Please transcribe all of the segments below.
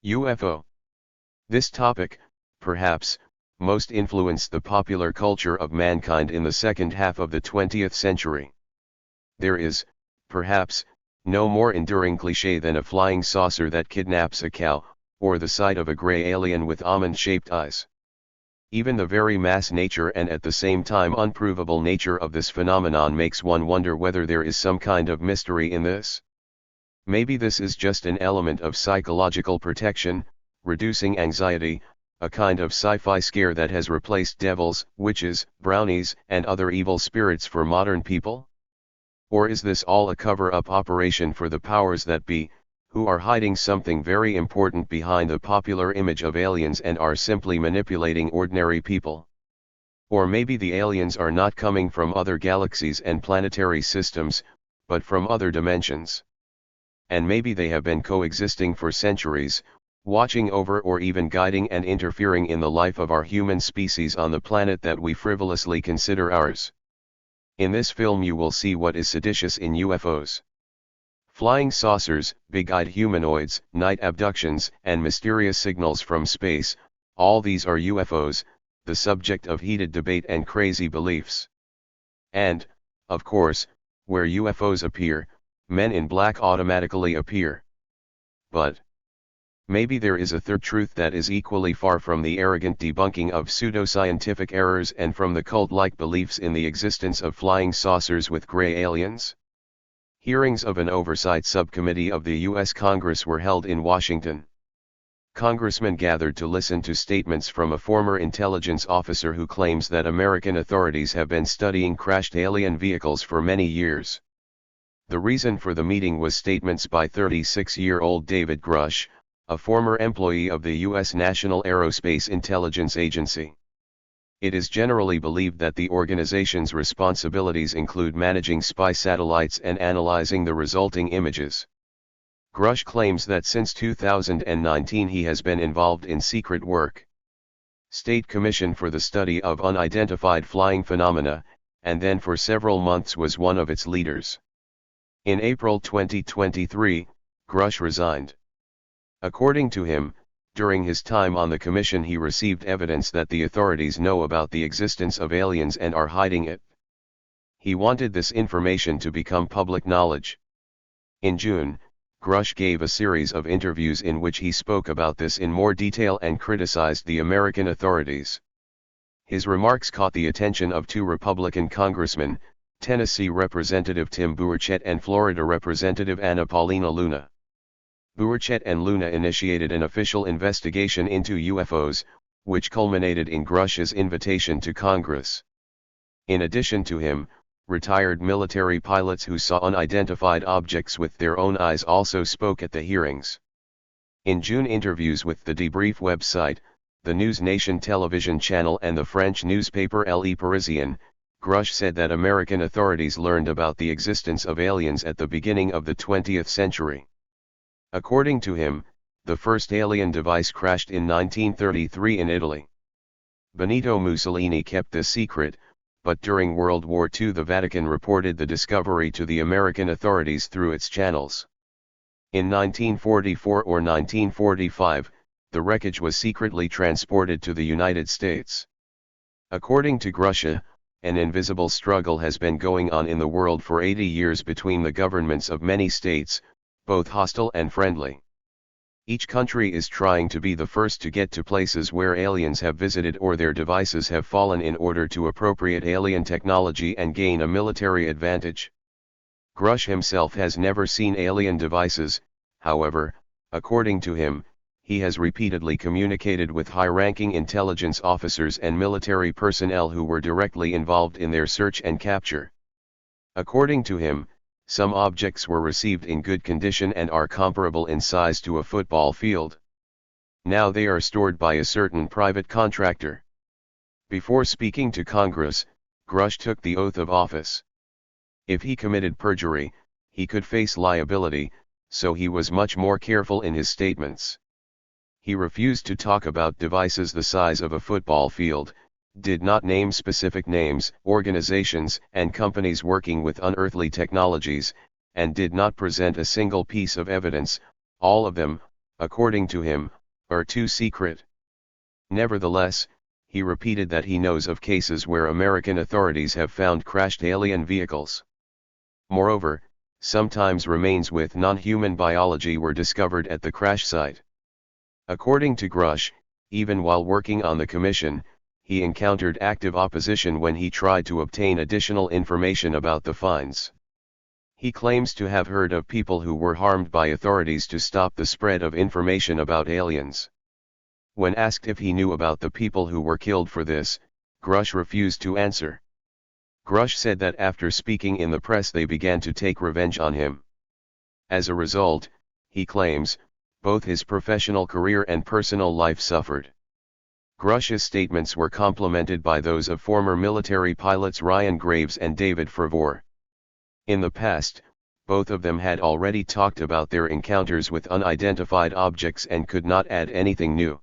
UFO. This topic, perhaps, most influenced the popular culture of mankind in the second half of the 20th century. There is, perhaps, no more enduring cliché than a flying saucer that kidnaps a cow, or the sight of a gray alien with almond-shaped eyes. Even the very mass nature and at the same time unprovable nature of this phenomenon makes one wonder whether there is some kind of mystery in this. Maybe this is just an element of psychological protection, reducing anxiety, a kind of sci-fi scare that has replaced devils, witches, brownies, and other evil spirits for modern people? Or is this all a cover-up operation for the powers that be, who are hiding something very important behind the popular image of aliens and are simply manipulating ordinary people? Or maybe the aliens are not coming from other galaxies and planetary systems, but from other dimensions. And maybe they have been coexisting for centuries, watching over or even guiding and interfering in the life of our human species on the planet that we frivolously consider ours. In this film you will see what is seditious in UFOs. Flying saucers, big-eyed humanoids, night abductions, and mysterious signals from space, all these are UFOs, the subject of heated debate and crazy beliefs. And, of course, where UFOs appear, men in black automatically appear. But maybe there is a third truth that is equally far from the arrogant debunking of pseudoscientific errors and from the cult-like beliefs in the existence of flying saucers with gray aliens. Hearings of an oversight subcommittee of the U.S. Congress were held in Washington. Congressmen gathered to listen to statements from a former intelligence officer who claims that American authorities have been studying crashed alien vehicles for many years. The reason for the meeting was statements by 36-year-old David Grush, a former employee of the U.S. National Aerospace Intelligence Agency. It is generally believed that the organization's responsibilities include managing spy satellites and analyzing the resulting images. Grush claims that since 2019 he has been involved in secret work. State Commission for the Study of Unidentified Flying Phenomena, and then for several months was one of its leaders. In April 2023, Grush resigned. According to him, during his time on the commission he received evidence that the authorities know about the existence of aliens and are hiding it. He wanted this information to become public knowledge. In June, Grush gave a series of interviews in which he spoke about this in more detail and criticized the American authorities. His remarks caught the attention of two Republican congressmen, Tennessee Representative Tim Burchett and Florida Representative Anna Paulina Luna. Burchett and Luna initiated an official investigation into UFOs, which culminated in Grush's invitation to Congress. In addition to him, retired military pilots who saw unidentified objects with their own eyes also spoke at the hearings. In June, interviews with the Debrief website, the News Nation television channel and the French newspaper Le Parisien, Grush said that American authorities learned about the existence of aliens at the beginning of the 20th century. According to him, the first alien device crashed in 1933 in Italy. Benito Mussolini kept this secret, but during World War II the Vatican reported the discovery to the American authorities through its channels. In 1944 or 1945, the wreckage was secretly transported to the United States. According to Grush, an invisible struggle has been going on in the world for 80 years between the governments of many states, both hostile and friendly. Each country is trying to be the first to get to places where aliens have visited or their devices have fallen in order to appropriate alien technology and gain a military advantage. Grush himself has never seen alien devices, however, according to him, he has repeatedly communicated with high-ranking intelligence officers and military personnel who were directly involved in their search and capture. According to him, some objects were received in good condition and are comparable in size to a football field. Now they are stored by a certain private contractor. Before speaking to Congress, Grush took the oath of office. If he committed perjury, he could face liability, so he was much more careful in his statements. He refused to talk about devices the size of a football field, did not name specific names, organizations, and companies working with unearthly technologies, and did not present a single piece of evidence, all of them, according to him, are too secret. Nevertheless, he repeated that he knows of cases where American authorities have found crashed alien vehicles. Moreover, sometimes remains with non-human biology were discovered at the crash site. According to Grush, even while working on the commission, he encountered active opposition when he tried to obtain additional information about the finds. He claims to have heard of people who were harmed by authorities to stop the spread of information about aliens. When asked if he knew about the people who were killed for this, Grush refused to answer. Grush said that after speaking in the press they began to take revenge on him. As a result, he claims, both his professional career and personal life suffered. Grush's statements were complemented by those of former military pilots Ryan Graves and David Fervor. In the past, both of them had already talked about their encounters with unidentified objects and could not add anything new.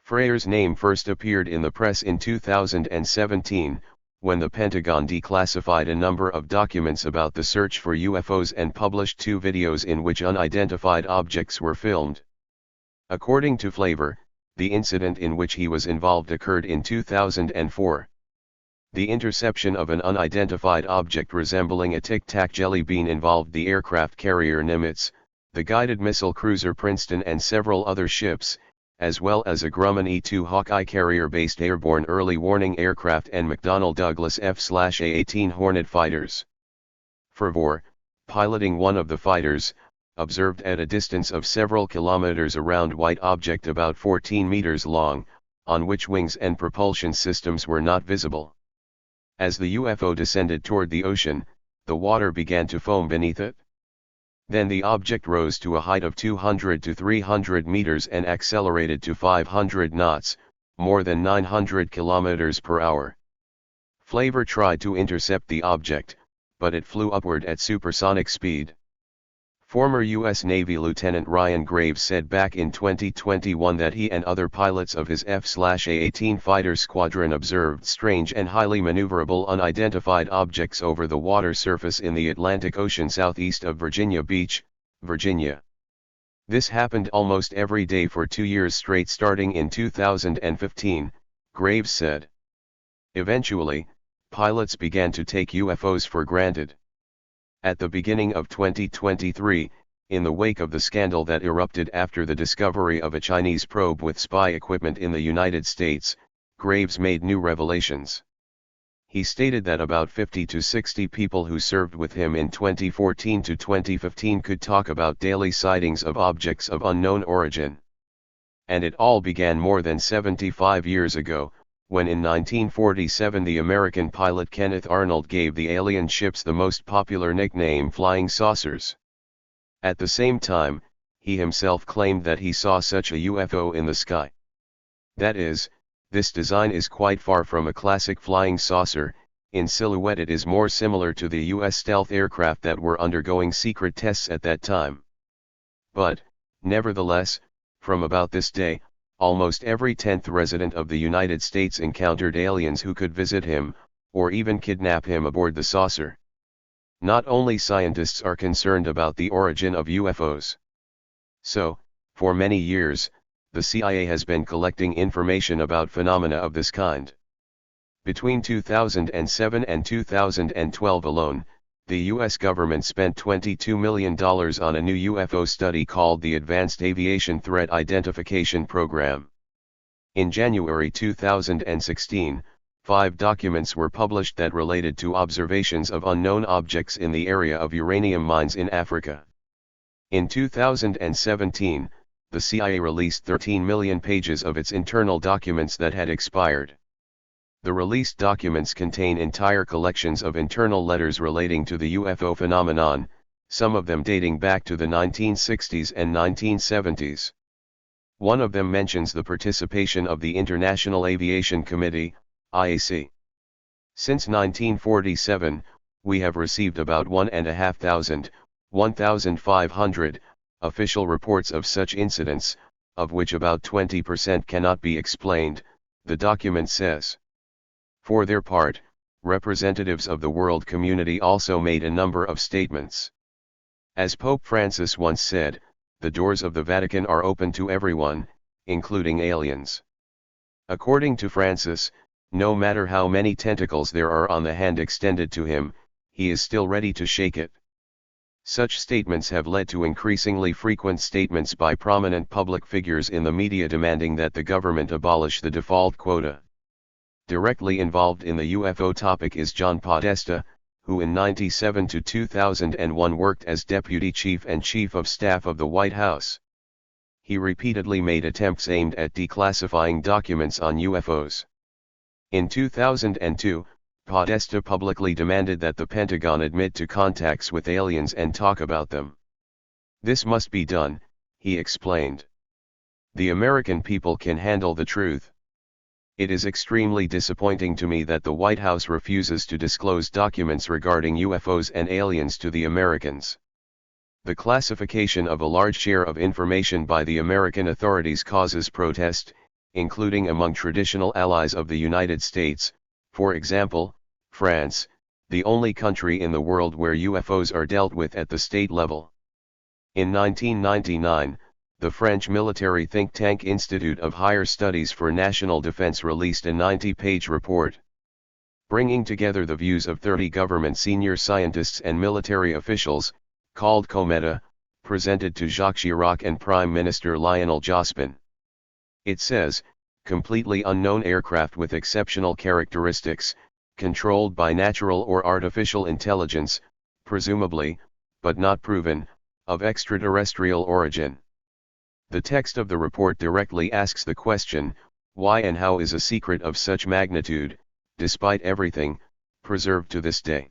Freyr's name first appeared in the press in 2017, when the Pentagon declassified a number of documents about the search for UFOs and published 2 videos in which unidentified objects were filmed. According to Flavor, the incident in which he was involved occurred in 2004. The interception of an unidentified object resembling a tic-tac jelly bean involved the aircraft carrier Nimitz, the guided missile cruiser Princeton and several other ships, as well as a Grumman E-2 Hawkeye carrier-based airborne early warning aircraft and McDonnell Douglas F/A-18 Hornet fighters. Fervor, piloting one of the fighters, observed at a distance of several kilometers a round white object about 14 meters long, on which wings and propulsion systems were not visible. As the UFO descended toward the ocean, the water began to foam beneath it. Then the object rose to a height of 200 to 300 meters and accelerated to 500 knots, more than 900 kilometers per hour. Flavor tried to intercept the object, but it flew upward at supersonic speed. Former U.S. Navy Lieutenant Ryan Graves said back in 2021 that he and other pilots of his F/A-18 fighter squadron observed strange and highly maneuverable unidentified objects over the water surface in the Atlantic Ocean southeast of Virginia Beach, Virginia. This happened almost every day for 2 years straight starting in 2015, Graves said. Eventually, pilots began to take UFOs for granted. At the beginning of 2023, in the wake of the scandal that erupted after the discovery of a Chinese probe with spy equipment in the United States, Graves made new revelations. He stated that about 50 to 60 people who served with him in 2014 to 2015 could talk about daily sightings of objects of unknown origin. And it all began more than 75 years ago, when in 1947 the American pilot Kenneth Arnold gave the alien ships the most popular nickname flying saucers. At the same time, he himself claimed that he saw such a UFO in the sky. That is, this design is quite far from a classic flying saucer. In silhouette it is more similar to the U.S. stealth aircraft that were undergoing secret tests at that time. But, nevertheless, from about this day, almost every 10th resident of the United States encountered aliens who could visit him, or even kidnap him aboard the saucer. Not only scientists are concerned about the origin of UFOs. So, for many years, the CIA has been collecting information about phenomena of this kind. Between 2007 and 2012 alone, the U.S. government spent $22 million on a new UFO study called the Advanced Aviation Threat Identification Program. In January 2016, 5 documents were published that related to observations of unknown objects in the area of uranium mines in Africa. In 2017, the CIA released 13 million pages of its internal documents that had expired. The released documents contain entire collections of internal letters relating to the UFO phenomenon, some of them dating back to the 1960s and 1970s. One of them mentions the participation of the International Aviation Committee, IAC. Since 1947, we have received about 1,500 official reports of such incidents, of which about 20% cannot be explained, the document says. For their part, representatives of the world community also made a number of statements. As Pope Francis once said, the doors of the Vatican are open to everyone, including aliens. According to Francis, no matter how many tentacles there are on the hand extended to him, he is still ready to shake it. Such statements have led to increasingly frequent statements by prominent public figures in the media demanding that the government abolish the default quota. Directly involved in the UFO topic is John Podesta, who in 1997 to 2001 worked as Deputy Chief and Chief of Staff of the White House. He repeatedly made attempts aimed at declassifying documents on UFOs. In 2002, Podesta publicly demanded that the Pentagon admit to contacts with aliens and talk about them. This must be done, he explained. The American people can handle the truth. It is extremely disappointing to me that the White House refuses to disclose documents regarding UFOs and aliens to the Americans. The classification of a large share of information by the American authorities causes protest, including among traditional allies of the United States, for example, France, the only country in the world where UFOs are dealt with at the state level. In 1999, the French military think tank Institute of Higher Studies for National Defense released a 90-page report, bringing together the views of 30 government senior scientists and military officials, called Cometa, presented to Jacques Chirac and Prime Minister Lionel Jospin. It says, completely unknown aircraft with exceptional characteristics, controlled by natural or artificial intelligence, presumably, but not proven, of extraterrestrial origin. The text of the report directly asks the question, why and how is a secret of such magnitude, despite everything, preserved to this day?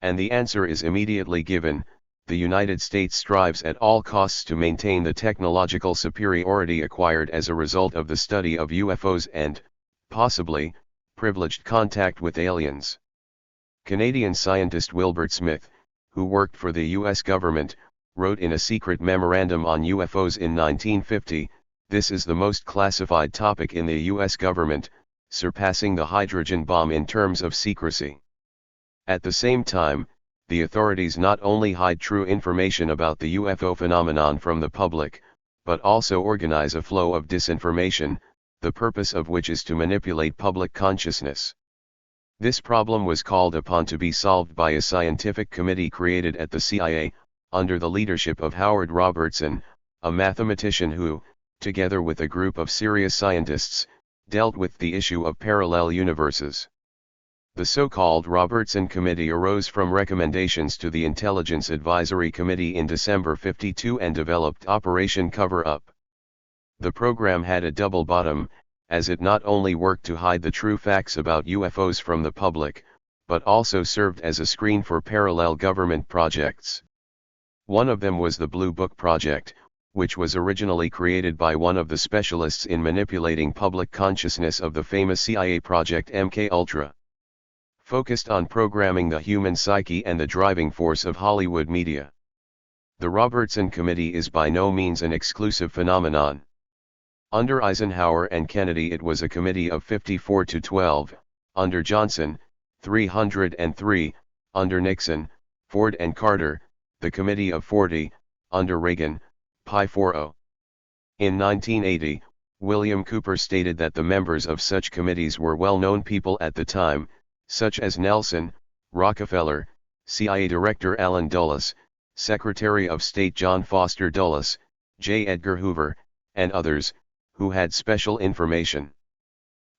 And the answer is immediately given: the United States strives at all costs to maintain the technological superiority acquired as a result of the study of UFOs and, possibly, privileged contact with aliens. Canadian scientist Wilbert Smith, who worked for the U.S. government, wrote in a secret memorandum on UFOs in 1950, "This is the most classified topic in the U.S. government, surpassing the hydrogen bomb in terms of secrecy." At the same time, the authorities not only hide true information about the UFO phenomenon from the public, but also organize a flow of disinformation, the purpose of which is to manipulate public consciousness. This problem was called upon to be solved by a scientific committee created at the CIA, under the leadership of Howard Robertson, a mathematician who, together with a group of serious scientists, dealt with the issue of parallel universes. The so-called Robertson Committee arose from recommendations to the Intelligence Advisory Committee in December '52 and developed Operation Cover-Up. The program had a double bottom, as it not only worked to hide the true facts about UFOs from the public, but also served as a screen for parallel government projects. One of them was the Blue Book Project, which was originally created by one of the specialists in manipulating public consciousness of the famous CIA project MKUltra. Focused on programming the human psyche and the driving force of Hollywood media. The Robertson Committee is by no means an exclusive phenomenon. Under Eisenhower and Kennedy it was a committee of 54 to 12, under Johnson, 303, under Nixon, Ford and Carter, the committee of 40, under Reagan, Pi 40. In 1980, William Cooper stated that the members of such committees were well-known people at the time, such as Nelson, Rockefeller, CIA Director Allen Dulles, Secretary of State John Foster Dulles, J. Edgar Hoover, and others, who had special information.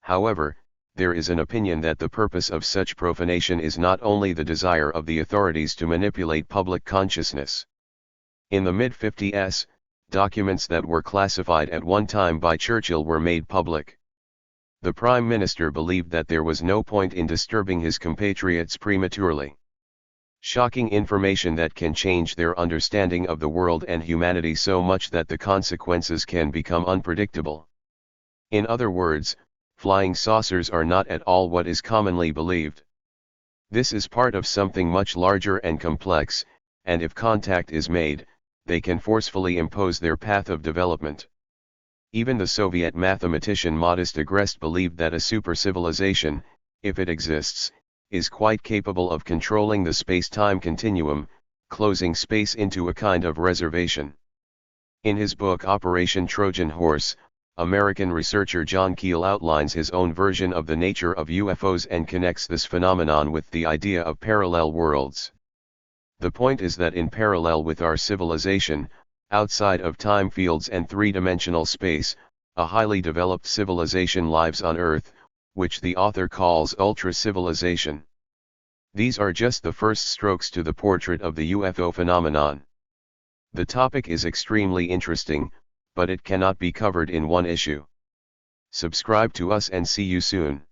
However, there is an opinion that the purpose of such profanation is not only the desire of the authorities to manipulate public consciousness. In the mid-50s, documents that were classified at one time by Churchill were made public. The Prime Minister believed that there was no point in disturbing his compatriots prematurely. Shocking information that can change their understanding of the world and humanity so much that the consequences can become unpredictable. In other words, flying saucers are not at all what is commonly believed. This is part of something much larger and complex, and if contact is made, they can forcefully impose their path of development. Even the Soviet mathematician Modest Agreste believed that a supercivilization, if it exists, is quite capable of controlling the space-time continuum, closing space into a kind of reservation. In his book Operation Trojan Horse, American researcher John Keel outlines his own version of the nature of UFOs and connects this phenomenon with the idea of parallel worlds. The point is that in parallel with our civilization, outside of time fields and three-dimensional space, a highly developed civilization lives on Earth, which the author calls ultra-civilization. These are just the first strokes to the portrait of the UFO phenomenon. The topic is extremely interesting, but it cannot be covered in one issue. Subscribe to us and see you soon.